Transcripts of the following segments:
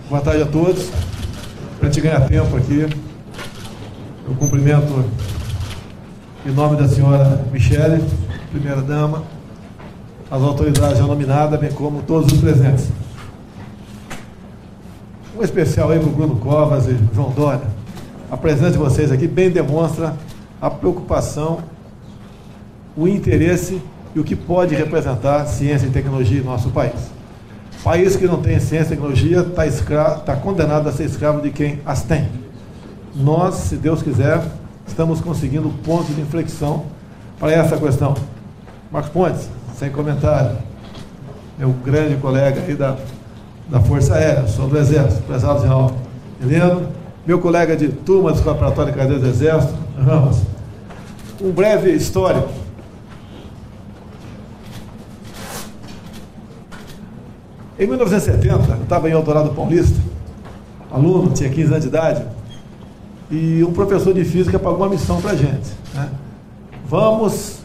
Boa tarde a todos. Para te ganhar tempo aqui, eu cumprimento em nome da senhora Michele, primeira-dama, as autoridades já nominadas, bem como todos os presentes. Um especial aí para o Bruno Covas e João Dória. A presença de vocês aqui bem demonstra a preocupação, o interesse e o que pode representar ciência e tecnologia em nosso país. País que não tem ciência e tecnologia está condenado a ser escravo de quem as tem. Nós, se Deus quiser, estamos conseguindo pontos de inflexão para essa questão. Marcos Pontes, sem comentário, meu grande colega aí da Força Aérea, sou do Exército, prezado general Heleno, meu colega de turma do Escola Preparatória de Cadeiras do Exército, Ramos. Um breve histórico. Em 1970, eu estava em Eldorado Paulista, aluno, tinha 15 anos de idade, e um professor de física pagou uma missão para a gente, né? Vamos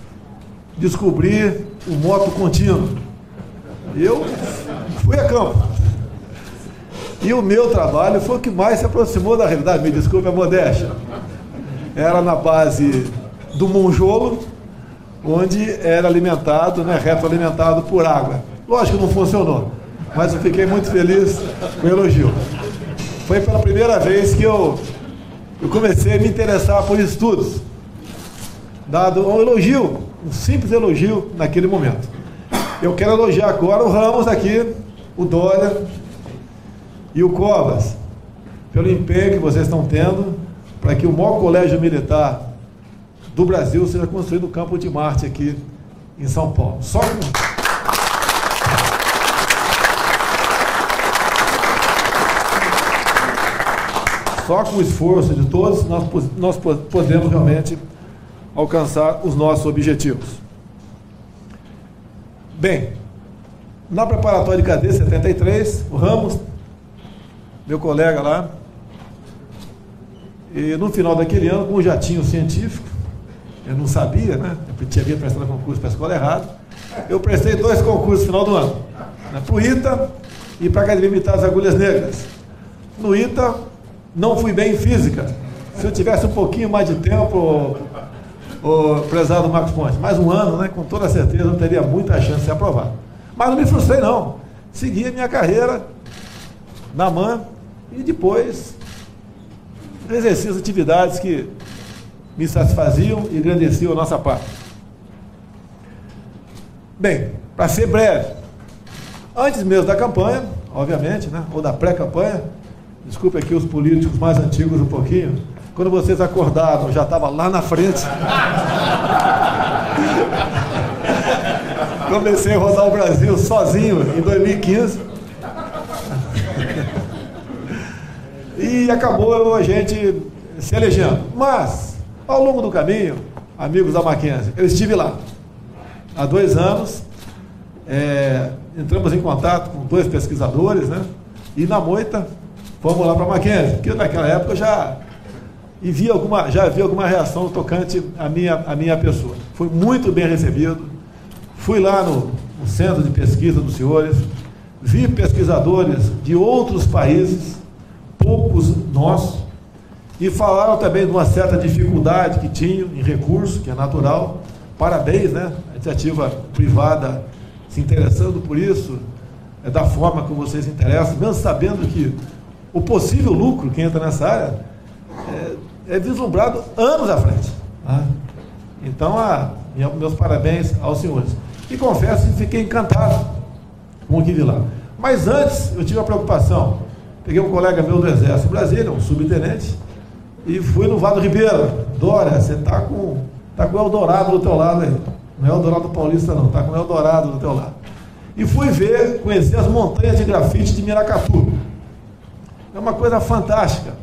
descobrir o moto contínuo. Eu fui a campo. E o meu trabalho foi o que mais se aproximou da realidade, me desculpe a modéstia. Era na base do monjolo, onde era alimentado, né, retroalimentado por água. Lógico que não funcionou, mas eu fiquei muito feliz com o elogio. Foi pela primeira vez que eu comecei a me interessar por estudos, dado um elogio, um simples elogio naquele momento. Eu quero elogiar agora o Ramos aqui, o Dória e o Covas, pelo empenho que vocês estão tendo para que o maior colégio militar do Brasil seja construído no Campo de Marte aqui em São Paulo. Só com o esforço de todos, nós podemos realmente alcançar os nossos objetivos. Bem, na preparatória de cadê 73, o Ramos, meu colega lá, e no final daquele ano, com um jatinho científico, eu não sabia, né? Eu tinha prestado concurso para a escola errada, eu prestei 2 concursos no final do ano, né? Para o ITA e para a Academia Militar das Agulhas Negras. No ITA, não fui bem em física. Se eu tivesse um pouquinho mais de tempo, o prezado Marcos Pontes, mais um ano, né, com toda certeza eu teria muita chance de ser aprovado. Mas não me frustrei não, segui a minha carreira na MAN e depois exerci as atividades que me satisfaziam e engrandeciam a nossa parte. Bem, para ser breve, antes mesmo da campanha, obviamente, né, ou da pré-campanha, desculpe aqui os políticos mais antigos um pouquinho, quando vocês acordaram, eu já estava lá na frente. Comecei a rodar o Brasil sozinho em 2015. E acabou a gente se elegendo. Mas, ao longo do caminho, amigos da Mackenzie, eu estive lá. Há 2 anos, entramos em contato com 2 pesquisadores, né? E na moita, fomos lá para a Mackenzie, porque naquela época eu já havia alguma reação tocante à minha pessoa. Fui muito bem recebido, fui lá no centro de pesquisa dos senhores, vi pesquisadores de outros países, poucos nossos, e falaram também de uma certa dificuldade que tinham em recurso, que é natural. Parabéns, né? A iniciativa privada se interessando por isso, da forma como vocês se interessam, mesmo sabendo que o possível lucro que entra nessa área é vislumbrado anos à frente. Tá? Então, meus parabéns aos senhores. E confesso que fiquei encantado com o que vi lá. Mas antes, eu tive uma preocupação. Peguei um colega meu do Exército em Brasília, um subtenente, e fui no Vado Ribeiro. Dória, você está com o Eldorado do teu lado aí. Não é Eldorado Paulista não, está com o Eldorado do teu lado. E fui conhecer as montanhas de grafite de Miracatu. É uma coisa fantástica,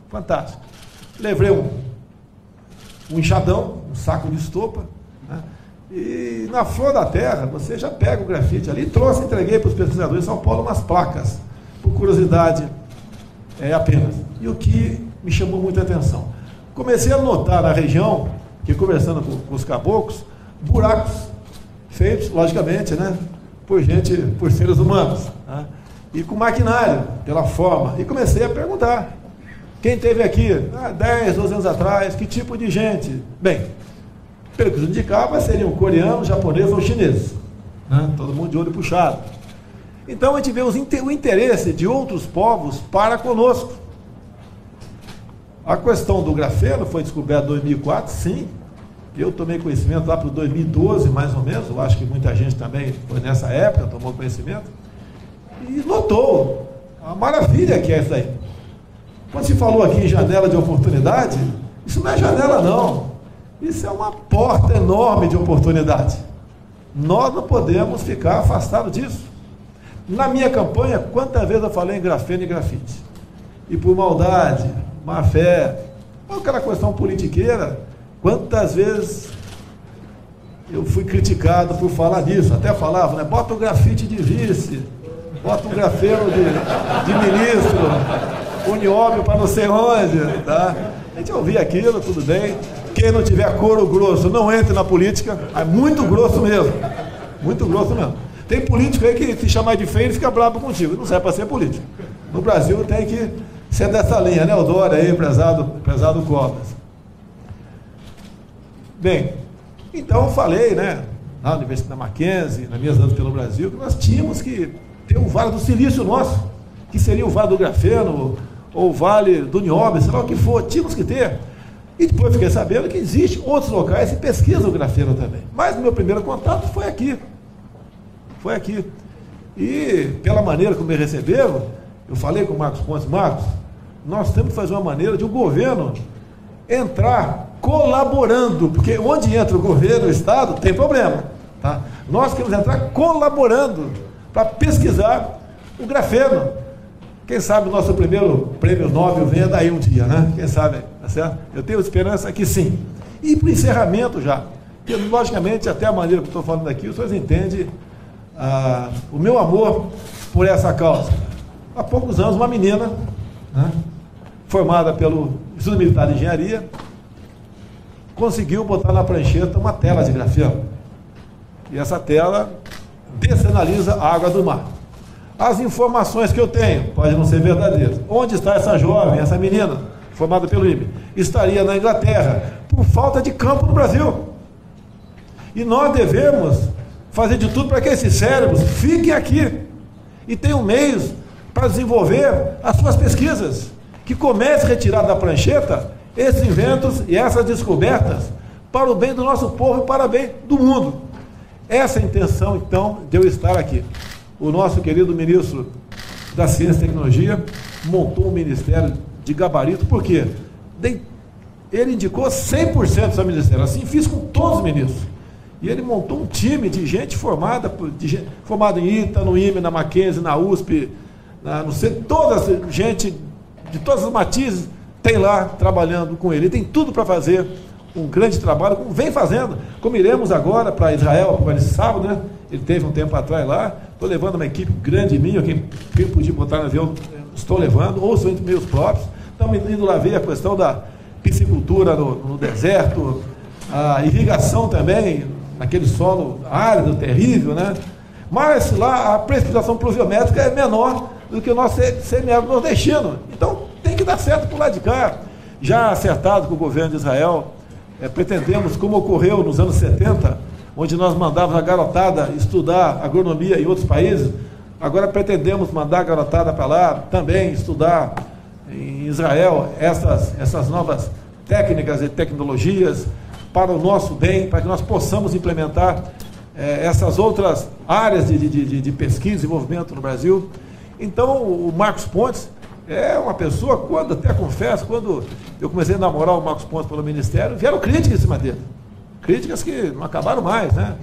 fantástica. Levei um enxadão, um saco de estopa, né? E na flor da terra, você já pega o grafite ali, entreguei para os pesquisadores de São Paulo umas placas, por curiosidade apenas. E o que me chamou muita atenção, comecei a notar na região, que conversando com os caboclos, buracos feitos, logicamente, né, por seres humanos, né? e com maquinário, pela forma. E comecei a perguntar. Quem teve aqui, 10, 12 anos atrás, que tipo de gente? Bem, pelo que indicava, seriam coreanos, japoneses ou chineses. Né? Todo mundo de olho puxado. Então a gente vê o interesse de outros povos para conosco. A questão do grafeno foi descoberta em 2004, sim. Eu tomei conhecimento lá para 2012, mais ou menos. Eu acho que muita gente também foi nessa época, tomou conhecimento. E notou a maravilha que é isso aí. Quando se falou aqui em janela de oportunidade, isso não é janela não. Isso é uma porta enorme de oportunidade. Nós não podemos ficar afastados disso. Na minha campanha, quantas vezes eu falei em grafeno e grafite? E por maldade, má fé, aquela questão politiqueira, quantas vezes eu fui criticado por falar disso. Até falava, né? Bota o grafite de vice, bota um grafeno de ministro, um nióbio para não sei onde, tá? A gente ouvia aquilo, tudo bem. Quem não tiver couro grosso, não entre na política. É muito grosso mesmo. Muito grosso mesmo. Tem político aí que se chamar de feio, ele fica bravo contigo. Não serve para ser político. No Brasil tem que ser dessa linha, né? O Dória aí, prezado Covas. Bem, então eu falei, né? Na Universidade da Mackenzie, nas minhas andas pelo Brasil, que nós tínhamos que ter o Vale do Silício nosso, que seria o Vale do Grafeno, ou o Vale do Nióbio, sei lá o que for, tínhamos que ter. E depois fiquei sabendo que existem outros locais que pesquisam o grafeno também. Mas o meu primeiro contato foi aqui. Foi aqui. E pela maneira como me receberam, eu falei com o Marcos Pontes, Marcos, nós temos que fazer uma maneira de o governo entrar colaborando, porque onde entra o governo, o Estado, tem problema. Tá? Nós queremos entrar colaborando para pesquisar o grafeno. Quem sabe o nosso primeiro prêmio Nobel venha daí um dia, né? Quem sabe, tá certo? Eu tenho esperança que sim. E para o encerramento já, porque logicamente, até a maneira que eu estou falando aqui, os senhores entendem o meu amor por essa causa. Há poucos anos, uma menina, né, formada pelo Instituto Militar de Engenharia, conseguiu botar na prancheta uma tela de grafeno. E essa tela dessenaliza a água do mar. As informações que eu tenho podem não ser verdadeiras. Onde está essa jovem, essa menina, formada pelo IME? Estaria na Inglaterra, por falta de campo no Brasil. E nós devemos fazer de tudo para que esses cérebros fiquem aqui e tenham meios para desenvolver as suas pesquisas, que comece a retirar da prancheta esses inventos e essas descobertas para o bem do nosso povo e para o bem do mundo. Essa é a intenção, então, de eu estar aqui. O nosso querido ministro da Ciência e Tecnologia montou um ministério de gabarito, por quê? Ele indicou 100% do seu ministério, assim fiz com todos os ministros. E ele montou um time de gente formada em ITA, no IME, na Mackenzie, na USP, no centro, gente de todas as matizes tem lá trabalhando com ele. Ele tem tudo para fazer um grande trabalho, como vem fazendo, como iremos agora para Israel, para esse sábado, né? Ele teve um tempo atrás lá, estou levando uma equipe grande minha, quem podia botar no avião, estou levando, ou são meus próprios, estamos indo lá ver a questão da piscicultura no deserto, a irrigação também, naquele solo árido, terrível, né? Mas lá a precipitação pluviométrica é menor do que o nosso semiárido nordestino, então tem que dar certo por lá de cá. Já acertado com o governo de Israel, pretendemos, como ocorreu nos anos 70, onde nós mandávamos a garotada estudar agronomia em outros países, agora pretendemos mandar a garotada para lá também estudar em Israel essas novas técnicas e tecnologias para o nosso bem, para que nós possamos implementar essas outras áreas de pesquisa e desenvolvimento no Brasil. Então, o Marcos Pontes é uma pessoa, até confesso, quando eu comecei a namorar o Marcos Pontes pelo Ministério, vieram críticas em cima dele. Críticas que não acabaram mais, né?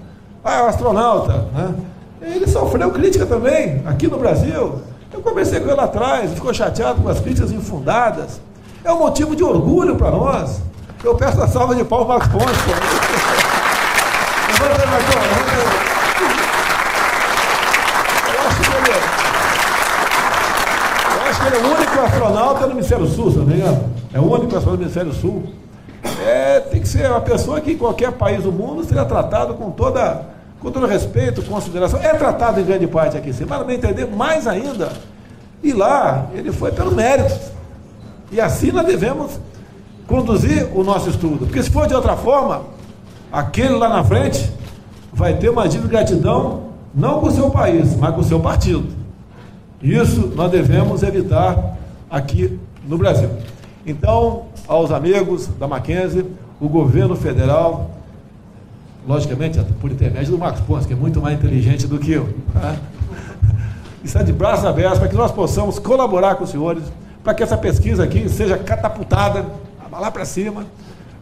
É o astronauta, né? Ele sofreu crítica também, aqui no Brasil. Eu conversei com ele lá atrás, ele ficou chateado com as críticas infundadas. É um motivo de orgulho para nós. Eu peço a salva de palmas ao Marcos Pontes. Eu acho que ele é o único astronauta no Ministério Sul, se não me engano. É o único astronauta do Ministério Sul. Tem que ser uma pessoa que em qualquer país do mundo seria tratado com toda com todo respeito, consideração, é tratado em grande parte aqui, sim, mas não me entender mais ainda. E lá, ele foi pelo mérito. E assim nós devemos conduzir o nosso estudo. Porque se for de outra forma, aquele lá na frente vai ter uma dívida de gratidão, não com o seu país, mas com o seu partido. Isso nós devemos evitar aqui no Brasil. Então, aos amigos da Mackenzie, o governo federal, logicamente, por intermédio do Marcos Pontes, que é muito mais inteligente do que eu, tá? Está de braços abertos para que nós possamos colaborar com os senhores, para que essa pesquisa aqui seja catapultada lá para cima,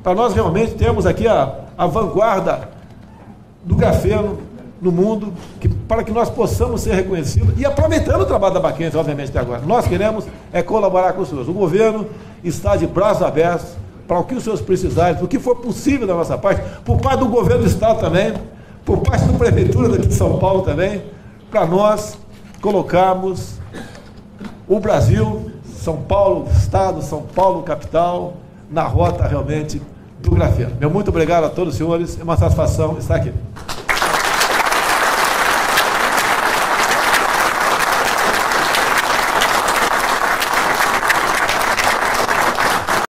para nós realmente termos aqui a vanguarda do grafeno no mundo, para que nós possamos ser reconhecidos e aproveitando o trabalho da Mackenzie, obviamente, até agora. Nós queremos colaborar com os senhores. O governo está de braços abertos para o que os senhores precisarem, o que for possível da nossa parte, por parte do governo do Estado também, por parte da Prefeitura daqui de São Paulo também, para nós colocarmos o Brasil, São Paulo Estado, São Paulo capital, na rota realmente do grafeno. Meu muito obrigado a todos os senhores, é uma satisfação estar aqui.